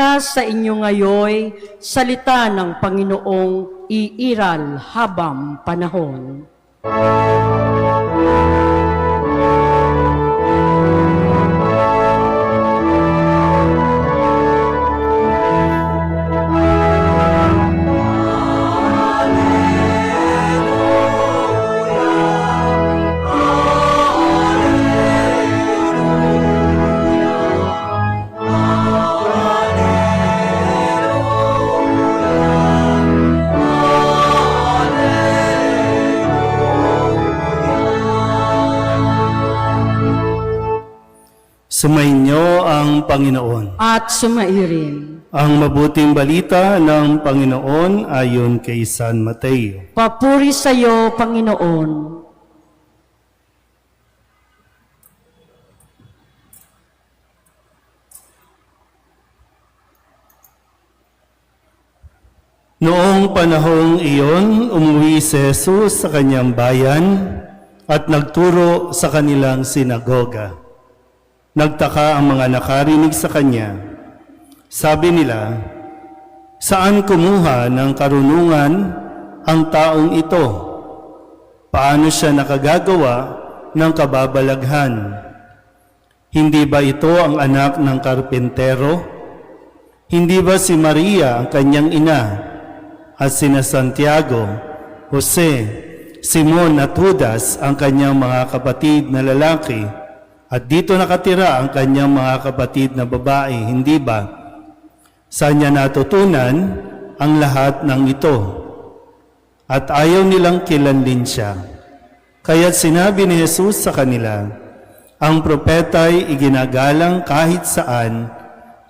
Ligtas sa inyo ngayoy, salita ng Panginoong iiral habang panahon. Sumainyo ang Panginoon. At sumairin. Ang mabuting balita ng Panginoon ayon kay San Mateo. Papuri sa iyo, Panginoon. Noong panahong iyon, umuwi si Jesus sa kanyang bayan at nagturo sa kanilang sinagoga. Nagtaka ang mga nakarinig sa kanya. Sabi nila, saan kumuha ng karunungan ang taong ito? Paano siya nakagagawa ng kababalaghan? Hindi ba ito ang anak ng karpentero? Hindi ba si Maria ang kanyang ina at sina Santiago, Jose, Simon at Judas ang kanyang mga kapatid na lalaki? At dito nakatira ang kanyang mga kapatid na babae, hindi ba? Saan niya natutunan ang lahat ng ito? At ayaw nilang kilanlin siya. Kaya't sinabi ni Jesus sa kanila, ang propeta'y iginagalang kahit saan,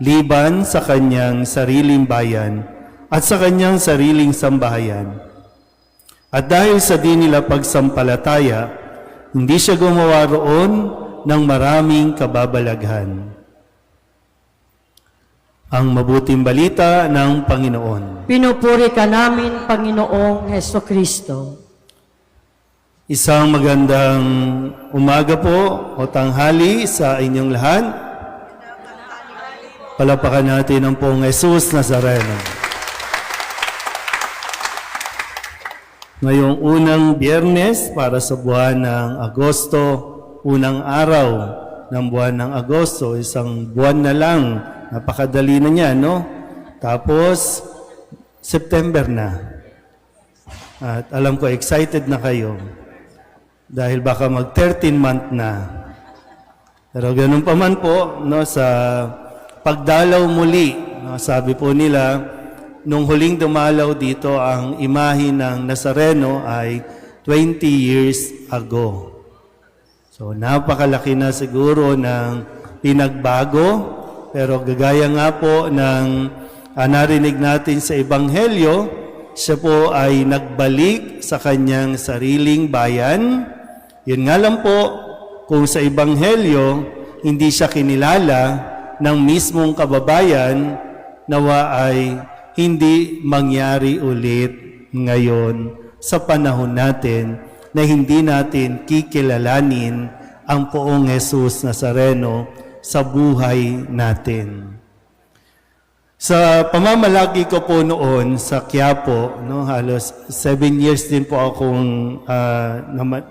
liban sa kanyang sariling bayan at sa kanyang sariling sambahayan. At dahil sa di nila pagsampalataya, hindi siya gumawa roon ng maraming kababalaghan. Ang mabuting balita ng Panginoon. Pinupuri ka namin, Panginoong Hesukristo. Isang magandang umaga po o tanghali sa inyong lahat. Palapakan natin ang pong Jesus Nazareno. Ngayong unang Biyernes para sa buwan ng Agosto, unang araw ng buwan ng Agosto, isang buwan na lang, napakadali na niya, no? Tapos, September na. At alam ko, excited na kayo. Dahil baka mag 13-month na. Pero ganun pa man po, no, sa pagdalaw muli, no, sabi po nila, nung huling dumalaw dito, ang imahe ng Nazareno ay 20 years ago. So, napakalaki na siguro ng pinagbago, pero gagaya nga po ng narinig natin sa Ebanghelyo, siya po ay nagbalik sa kanyang sariling bayan. Yun nga lang po, kung sa Ebanghelyo, hindi siya kinilala ng mismong kababayan, nawa ay hindi mangyari ulit ngayon sa panahon natin, na hindi natin kikilalanin ang poong Jesus Nazareno sa buhay natin. Sa pamamalagi ko po noon sa Quiapo, no, halos 7 years din po akong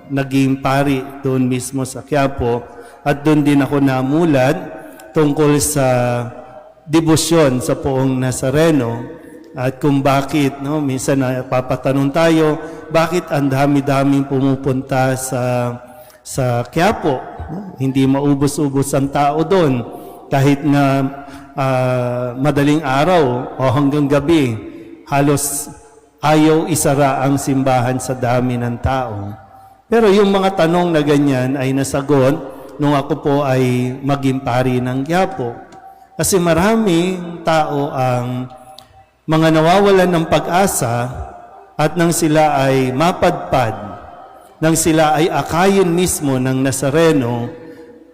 naging pari doon mismo sa Quiapo, at doon din ako namulat tungkol sa debosyon sa poong Nazareno. At kung bakit, no, minsan napapatanong tayo, bakit ang dami-daming pumupunta sa Quiapo? No? Hindi maubos-ubos ang tao doon. Kahit na madaling araw o hanggang gabi, halos ayaw isara ang simbahan sa dami ng tao. Pero yung mga tanong na ganyan ay nasagot nung ako po ay maging pari ng Quiapo. Kasi maraming tao ang mga nawawalan ng pag-asa, at nang sila ay mapadpad, nang sila ay akayin mismo ng Nazareno,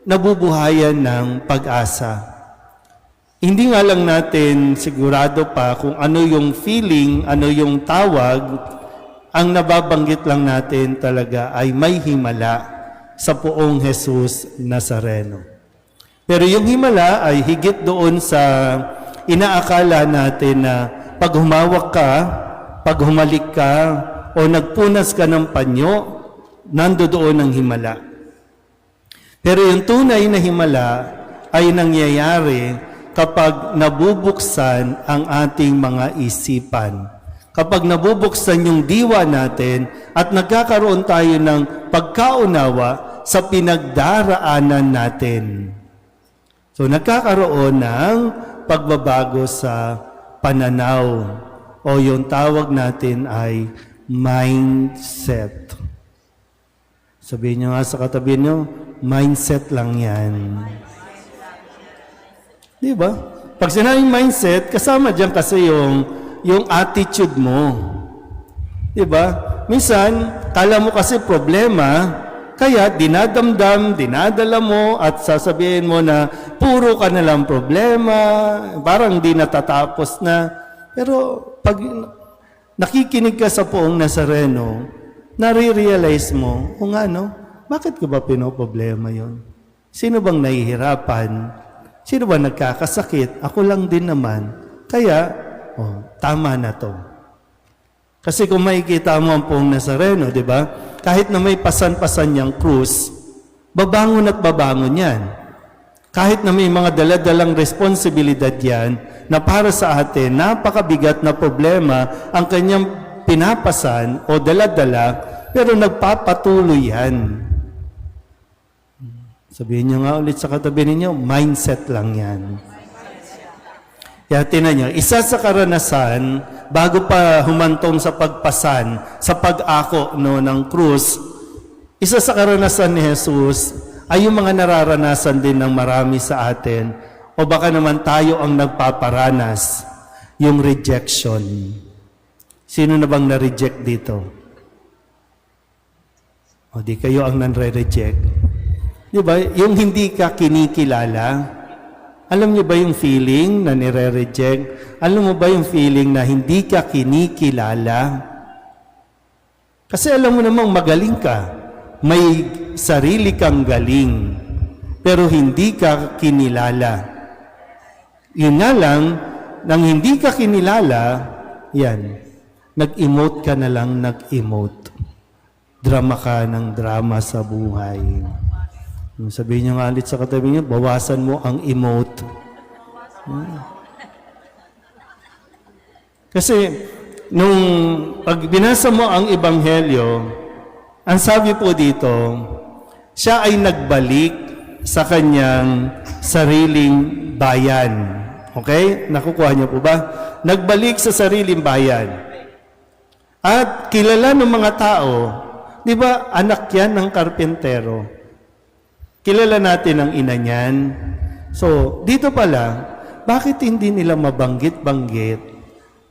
nabubuhayan ng pag-asa. Hindi nga lang natin sigurado pa kung ano yung feeling, ano yung tawag, ang nababanggit lang natin talaga ay may himala sa poong Jesus Nazareno. Pero yung himala ay higit doon sa inaakala natin na pag humawak ka, pag humalik ka, o nagpunas ka ng panyo, nandoon ang himala. Pero yung tunay na himala ay nangyayari kapag nabubuksan ang ating mga isipan. Kapag nabubuksan yung diwa natin at nagkakaroon tayo ng pagkaunawa sa pinagdaraanan natin. So nagkakaroon ng pagbabago sa pananaw o yung tawag natin ay mindset. Sabihin nyo nga sa katabi nyo, mindset lang yan. Di ba? Pag sinabing mindset, kasama dyan kasi yung attitude mo. Di ba? Minsan, kala mo kasi problema, kaya dinadala mo at sasabihin mo na puro ka na lang problema, parang di natatapos na. Pero pag nakikinig ka sa Poong Nazareno, nare-realize mo, o nga no, bakit ko ba pinoproblema yon? Sino bang nahihirapan? Sino ba nagkakasakit? Ako lang din naman. Kaya, tama na to. Kasi kung makikita mo ang Poong Nazareno, di ba? Kahit na may pasan-pasan niyang krus, babangon at babangon yan. Kahit na may mga daladalang responsibilidad yan, na para sa atin, napakabigat na problema ang kanyang pinapasan o daladala, pero nagpapatuloy yan. Sabihin niyo nga ulit sa katabi ninyo, mindset lang yan. Kaya tinan niyo, isa sa karanasan, bago pa humantong sa pagpasan, sa pag-ako ng krus, isa sa karanasan ni Jesus ay yung mga nararanasan din ng marami sa atin, o baka naman tayo ang nagpaparanas, yung rejection. Sino na bang na-reject dito? O di kayo ang nanre-reject. Di ba? Yung hindi ka kinikilala. Alam niyo ba yung feeling na nire-reject? Alam mo ba yung feeling na hindi ka kinikilala? Kasi alam mo namang magaling ka. May sarili kang galing. Pero hindi ka kinilala. Yun nga lang, nang hindi ka kinilala, yan, nag-emote ka na lang nag-emote. Drama ka ng drama sa buhay. Sabihin niyo nga ulit sa katabi niyo, bawasan mo ang emote. Kasi, nung pag binasa mo ang Ebanghelyo, ang sabi po dito, siya ay nagbalik sa kanyang sariling bayan. Okay? Nakukuha niyo po ba? Nagbalik sa sariling bayan. At kilala ng mga tao, di ba, anak yan ng karpentero. Kilala natin ang ina niyan. So, dito pala, bakit hindi nila mabanggit-banggit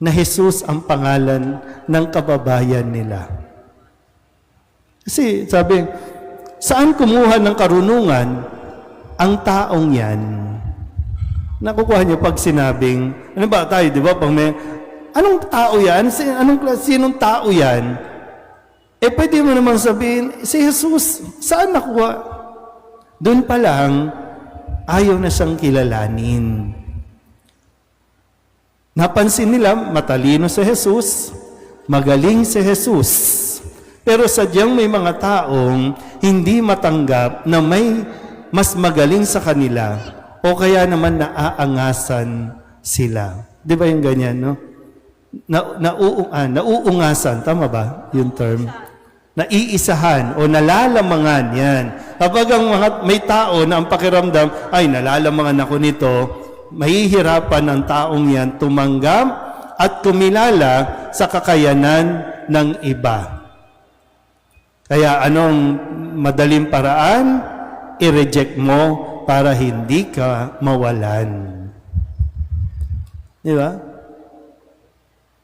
na Jesus ang pangalan ng kababayan nila? Kasi sabi, saan kumuha ng karunungan ang taong yan? Nakukuha niyo pag sinabing, ano ba tayo, di ba? Pag may, anong tao yan? Sinong tao yan? Pwede mo naman sabihin, si Jesus, saan nakuha? Doon pa lang, ayaw na siyang kilalanin. Napansin nila, matalino si Jesus, magaling si Jesus. Pero sadyang may mga taong hindi matanggap na may mas magaling sa kanila o kaya naman naaangasan sila. Di ba yung ganyan, no? Nauungasan, tama ba yung term? Naiisahan o nalalamangan yan. Kapag ang may tao na ang pakiramdam, ay nalalamangan ako nito, mahihirapan ang taong yan tumanggap at kumilala sa kakayanan ng iba. Kaya anong madaling paraan? I-reject mo para hindi ka mawalan. Di ba?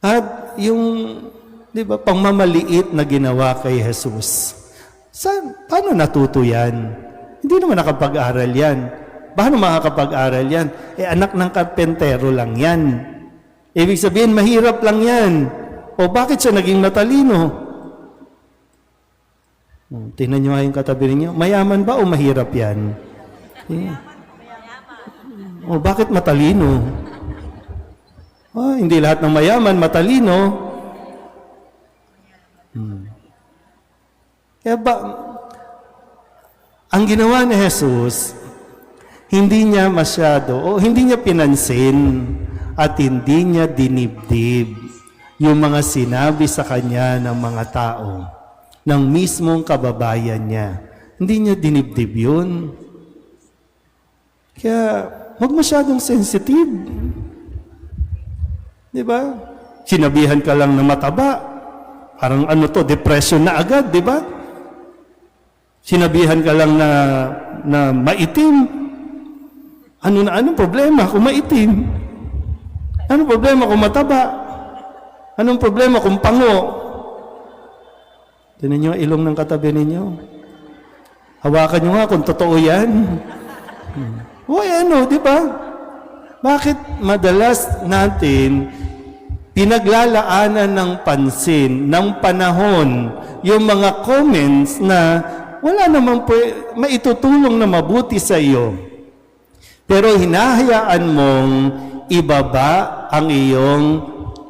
At yung di ba, pangmamaliit na ginawa kay Jesus. Paano natuto yan? Hindi naman nakapag-aral yan. Paano makakapag-aral yan? Anak ng karpentero lang yan. Ibig sabihin, mahirap lang yan. O bakit siya naging matalino? Tingnan nyo nga yung katabi ninyo. Mayaman ba o mahirap yan? O bakit matalino? Hindi lahat ng mayaman, matalino. Kaya ba, ang ginawa ni Jesus, hindi niya hindi niya pinansin at hindi niya dinibdib yung mga sinabi sa kanya ng mga tao, ng mismong kababayan niya. Hindi niya dinibdib yun. Kaya, huwag masyadong sensitive. Di ba? Sinabihan ka lang na mataba. Parang depression na agad, di ba? Sinabihan ka lang na maitim. Anong problema kung maitim? Anong problema kung mataba? Anong problema kung pango? Tinan niyo ang ilong ng katabi ninyo. Hawakan niyo nga kung totoo yan. Di ba? Bakit madalas natin pinaglalaanan ng pansin, ng panahon, yung mga comments na wala namang maitutulong na mabuti sa iyo. Pero hinahayaan mong ibaba ang iyong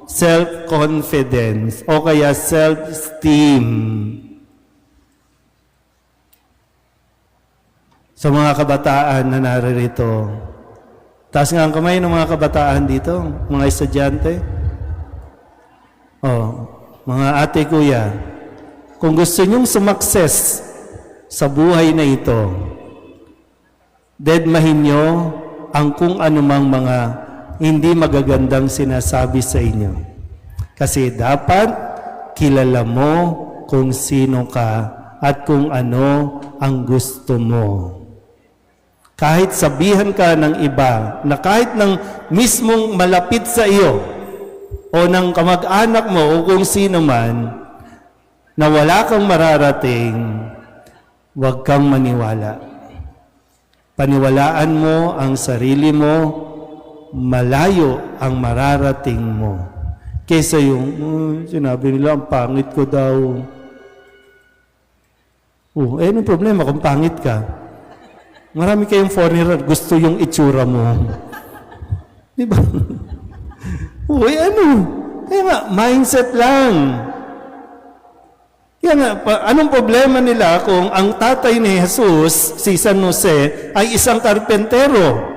self-confidence o kaya self-esteem. Sa mga kabataan na naririto, taas nga ang kamay ng mga kabataan dito, mga estudyante. Mga ate, kuya, kung gusto nyong sumakses sa buhay na ito, dedmahin nyo ang kung anumang mga hindi magagandang sinasabi sa inyo. Kasi dapat kilala mo kung sino ka at kung ano ang gusto mo. Kahit sabihan ka ng iba, na kahit ng mismong malapit sa iyo, o ng kamag-anak mo, o kung sino man, na wala kang mararating, huwag kang maniwala. Paniwalaan mo ang sarili mo, malayo ang mararating mo. Kesa yung, sinabi nila, ang pangit ko daw. Anong problema kung pangit ka? Marami kayong foreigner, gusto yung itsura mo. Di ba? Kaya nga, mindset lang. Kaya nga, anong problema nila kung ang tatay ni Jesus, si San Jose, ay isang karpentero?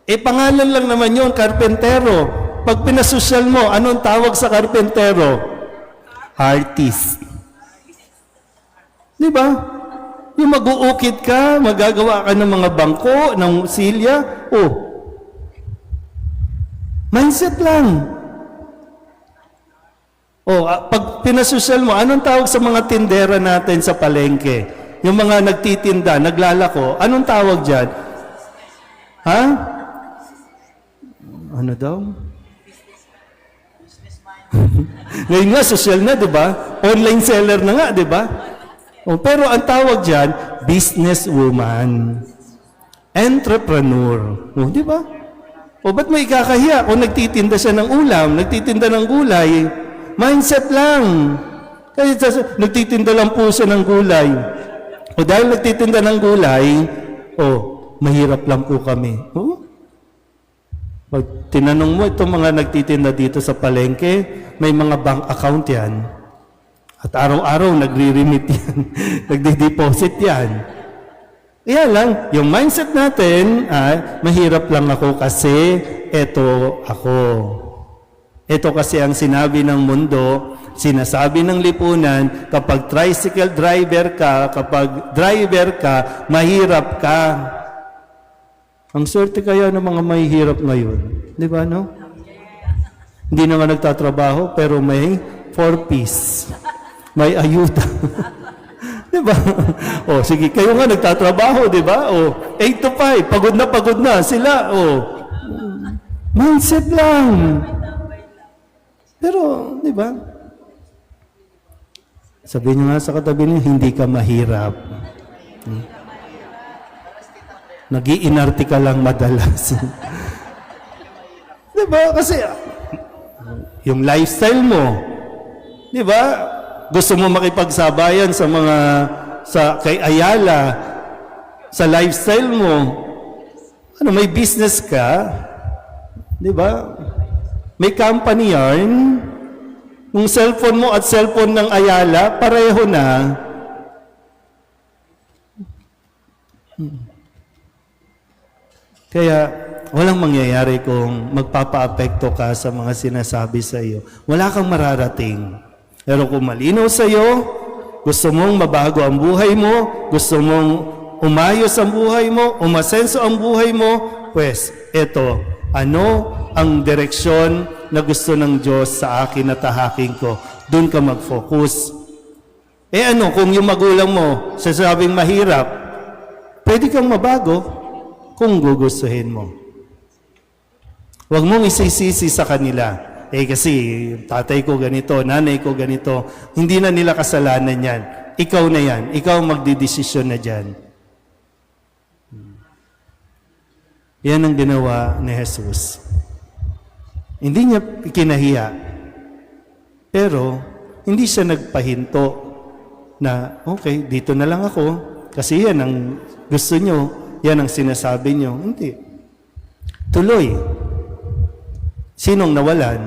Pangalan lang naman yun, karpentero. Pag pinasosyal mo, anong tawag sa karpentero? Artist. Di ba? Yung mag-uukit ka, magagawa ka ng mga bangko, ng silya, mindset lang. Pag pinasosyal mo, anong tawag sa mga tindera natin sa palengke? Yung mga nagtitinda, naglalako, anong tawag dyan? Ha? Ano daw? Ngayon nga, social na, di ba? Online seller na nga, di ba? Pero ang tawag dyan, businesswoman. Entrepreneur. Di ba? Ba't may ikakahiya kung nagtitinda siya ng ulam, nagtitinda ng gulay? Mindset lang. Kasi nagtitinda lang po siya ng gulay. Dahil nagtitinda ng gulay, mahirap lang po kami. Pag tinanong mo itong mga nagtitinda dito sa palengke, may mga bank account yan. At araw-araw nagre-remit yan. Nagde-deposit yan. Kaya lang, yung mindset natin ay, mahirap lang ako kasi eto ako. Ito kasi ang sinabi ng mundo, sinasabi ng lipunan, kapag tricycle driver ka, kapag driver ka, mahirap ka. Ang swerte kaya ng mga mahihirap ngayon. Di ba, no? Hindi na nga nagtatrabaho, pero may 4-piece. May ayuda. Di ba? Sige, kayo nga nagtatrabaho, di ba? 8 to 5, pagod na sila. Mindset lang. Pero, di ba? Sabihin nyo nga sa katabi niyo, hindi ka mahirap. Nag-iinarte ka lang madalas. Di ba? Kasi, yung lifestyle mo, di ba? Gusto mo makipagsabayan kay Ayala, sa lifestyle mo. May business ka, di ba? May company yarn. Kung cellphone mo at cellphone ng Ayala, pareho na. Kaya, walang mangyayari kung magpapa-apekto ka sa mga sinasabi sa iyo. Wala kang mararating. Pero kung malinaw sa iyo, gusto mong mabago ang buhay mo, gusto mong umayos ang buhay mo, umasenso ang buhay mo, pues, eto, ano ang direksyon na gusto ng Diyos sa akin na tahaking ko? Doon ka mag-focus. Ano, kung yung magulang mo sasabing mahirap, pwede kang mabago kung gugustuhin mo. Huwag mong isisisi sa kanila. Kasi tatay ko ganito, nanay ko ganito, hindi na nila kasalanan yan. Ikaw na yan. Ikaw magdidesisyon na dyan. Yan ang ginawa ni Jesus. Hindi niya kinahiya. Pero, hindi siya nagpahinto na, okay, dito na lang ako. Kasi yan ang gusto nyo. Yan ang sinasabi nyo. Hindi. Tuloy. Sinong nawalan?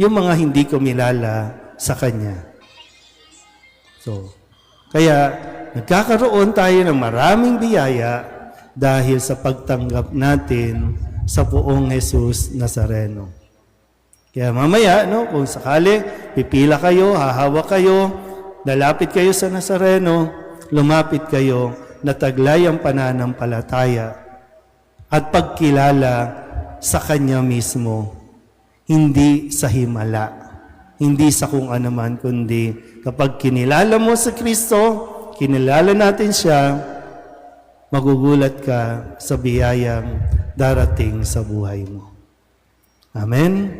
Yung mga hindi kumilala sa Kanya. So, kaya nagkakaroon tayo ng maraming biyaya dahil sa pagtanggap natin sa poong Jesus Nazareno. Kaya mamaya, no, kung sakali, pipila kayo, hahawak kayo, lalapit kayo sa Nazareno, lumapit kayo, nataglay ang pananampalataya at pagkilala sa Kanya mismo, hindi sa himala, hindi sa kung ano man, kundi kapag kinilala mo sa Kristo, kinilala natin siya, magugulat ka sa biyayang darating sa buhay mo. Amen?